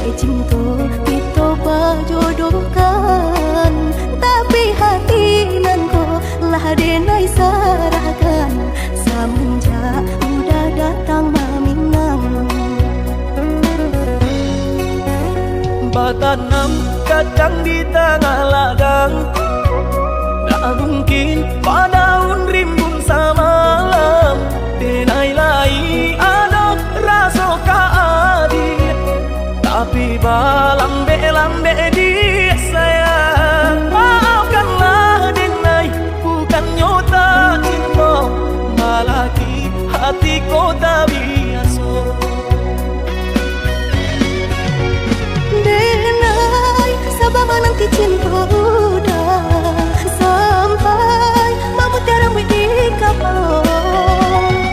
andai cinta kita berjodohkan, tapi hati nan ko lah denai sarahkan semenjak udah datang maminang. Batanam kacang di tengah ladang, tak mungkin padaun rimbun samalam. Denai lai ada rasa kaadi, tapi balambe-lambe dia sayang. Maafkanlah denai, bukan nyota cinta, malaki hati ko tak biasa. Denai sabama nanti cinta udah sampai mamu tiarang di kapal.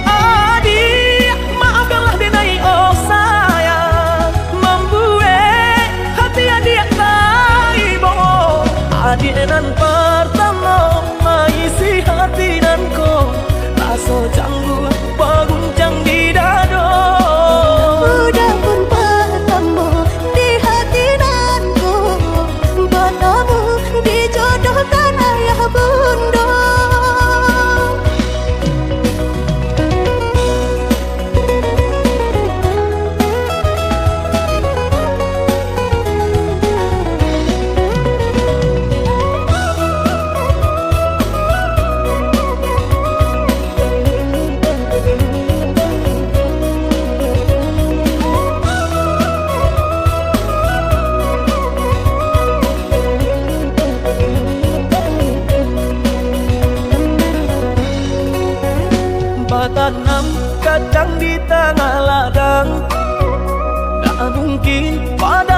Adik, maafkanlah denai oh sayang, membuat hati adik tak ibo. Adik nan pertama mengisi hati nan ko, rasa canggung berguncang di dada. Udah pun pertama di hati nanku, padamu dijodohkan ayah bunda. Batanam kacang di tengah ladang, tak mungkin pada